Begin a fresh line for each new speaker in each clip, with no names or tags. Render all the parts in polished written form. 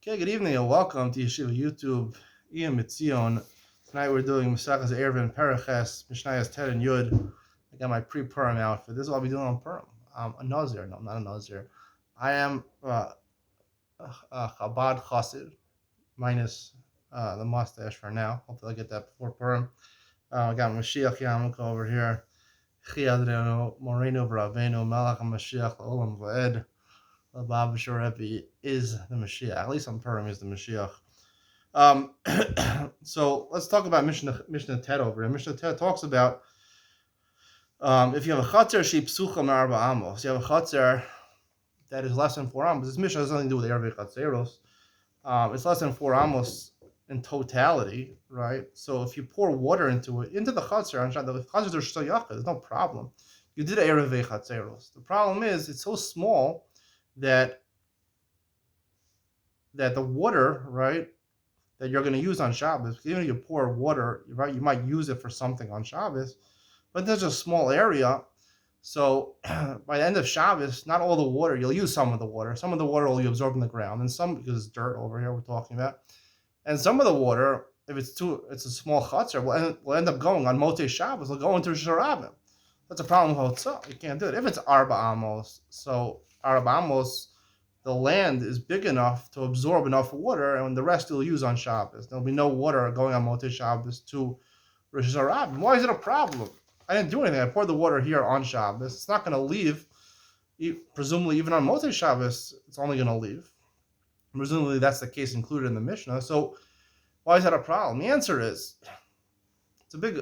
Okay, good evening and welcome to Yeshiva YouTube. Iyun. Tonight we're doing Maseches Eiruvin Periches, Mishnayos Ted and Yud. I got my pre-Purim outfit. This is what I'll be doing on Purim. I'm a Nazir. No, I'm not a Nazir. I am a Chabad Chassid, minus the mustache for now. Hopefully I'll get that before Purim. I got Mashiach Yarmulke over here. Chiyadrenu, Moreno V'Ravenu, Melech HaMashiach, Olam V'ed. The Baba Rebbe is the Mashiach. At least on Purim is the Mashiach. So let's talk about Mishnah Tet over here. Mishnah Tet talks about if you have a chatzer she psucha marba amos. You have a chatzer that is less than 4 amos. This Mishnah has nothing to do with Eiruvin chatzeros. It's less than 4 amos in totality, right? So if you pour water into the chatzer, the chatzers are still yachid. There's no problem. You did Eiruvin chatzeros. The problem is it's so small that the water, right, that you're going to use on Shabbos, even if you pour water, right, you might use it for something on Shabbos, but there's a small area. So by the end of Shabbos, not all the water, you'll use some of the water. Some of the water will be absorbed in the ground, and some, because it's dirt over here we're talking about, and some of the water, if it's a small chutzner, will end up going on Motei Shabbos, will go into Rosh Hashanah. That's a problem with Hotzah. You can't do it. If it's Arba Amos, so Arba Amos, the land is big enough to absorb enough water, and the rest you'll use on Shabbos. There'll be no water going on Motei Shabbos to Rosh Hashanah. Why is it a problem? I didn't do anything. I poured the water here on Shabbos. It's not going to leave. Presumably, even on Motei Shabbos, it's only going to leave. Presumably, that's the case included in the Mishnah. So, why is that a problem? The answer is, it's a big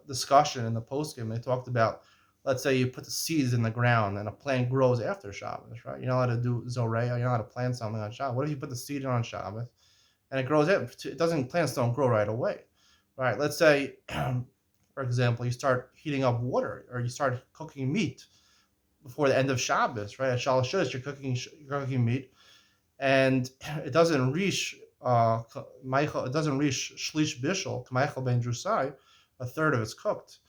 discussion in the postgame. They talked about, let's say you put the seeds in the ground and a plant grows after Shabbos, right? You're not allowed to do Zoreya, you're not allowed to plant something on Shabbos. What if you put the seed in on Shabbos and it grows? Plants don't grow right away, right? Let's say, for example, you start heating up water or you start cooking meat before the end of Shabbos, right? At Shalosh Shudas, you're cooking meat, and it doesn't reach shlish bishul, Michael ben Drusai, a third of it's cooked.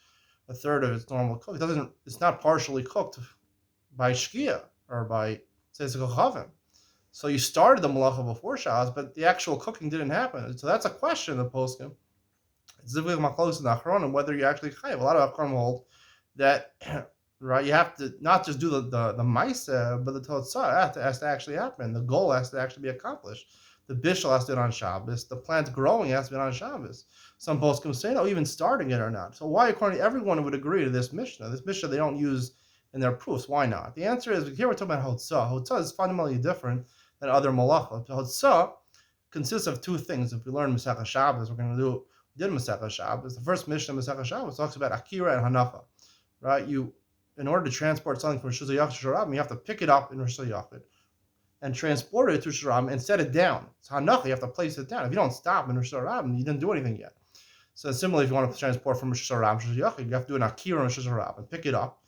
A third of it's normal cooked. It's not partially cooked by shkia or by tzeitzei kochavim. So you started the malacha before Shabbos, but the actual cooking didn't happen. So that's a question in the poskim. It's zivig machlos and achronim whether you actually chayav. A lot of achronim hold that, right, you have to not just do the ma'aseh, but the totzah has to actually happen. The goal has to actually be accomplished. The bishul has to be on Shabbos. The plant growing has to be on Shabbos. Some poskim say no, even starting it or not. So why, according to everyone, would agree to this Mishnah? This Mishnah they don't use in their proofs. Why not? The answer is, here we're talking about Hotzah. Hotzah is fundamentally different than other malachot. Hotzah consists of 2 things. If we learn Masechah Shabbos, we did Masechah Shabbos. The first Mishnah Masechah Shabbos talks about Akira and Hanacha. Right? In order to transport something from Rosh Hashanah to Rosh Hashanah, you have to pick it up in Rosh Hashanah and transport it to Rosh Hashanah and set it down. It's Hanacha, you have to place it down. If you don't stop in Rosh Hashanah, you didn't do anything yet. So similarly, if you want to transport from Rosh Hashanah to Rosh Hashanah, you have to do an Akira in Rosh Hashanah and pick it up.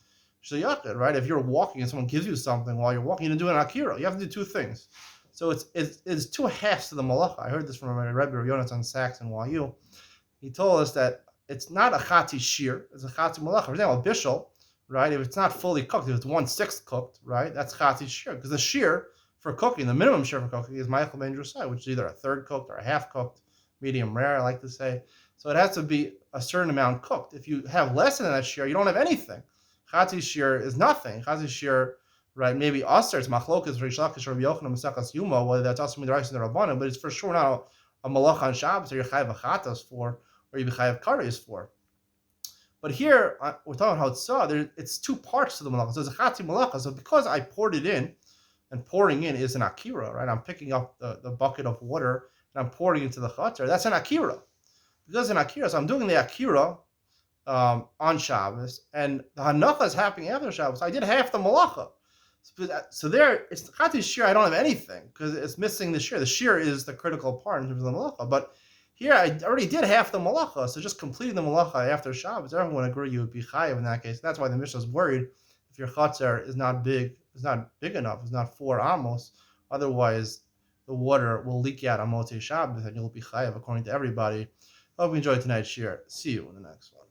Rosh Hashanah, right? If you're walking and someone gives you something while you're walking, you didn't do an Akira. You have to do 2 things. So it's 2 halves to the malacha. I heard this from my Rebbe Yonatan Sachs in YU. He told us that it's not a chati shir, it's a chati malacha. For example, bishul, right? If it's not fully cooked, if it's 1/6 cooked, right? That's chati shir. Because the shir for cooking, the minimum shir for cooking is Michael ben Drusai, which is either a third cooked or a half cooked, medium rare, I like to say. So it has to be a certain amount cooked. If you have less than that shir, you don't have anything. Chati shir is nothing. Chati shir, right? Maybe aser, it's machlokas, Reish Lakish, Rabbi Yochanan, Masechas Yuma, whether that's also midrash and the Rabbanim, but it's for sure not a malach on Shabbos or you chayav achatas for, or you chayav kares for. But here we're talking about Hotzah. It's 2 parts to the malacha. So it's a chati malacha. So because I poured it in, and pouring in is an akira, right? I'm picking up the bucket of water and I'm pouring into the chatzar. That's an akira. Because an akira, so I'm doing the akira on Shabbos, and the hanacha is happening after Shabbos. I did half the malacha. So there, it's chati shir. I don't have anything because it's missing the shir. The shir is the critical part in terms of the malacha. But here I already did half the malacha, so just completing the malacha after Shabbos, everyone would agree you would be chayiv in that case. That's why the Mishnah is worried if your chatzar is not big enough, it's not 4 amos. Otherwise, the water will leak out on Motzei Shabbos and you'll be chayiv according to everybody. Hope you enjoyed tonight's shir. See you in the next one.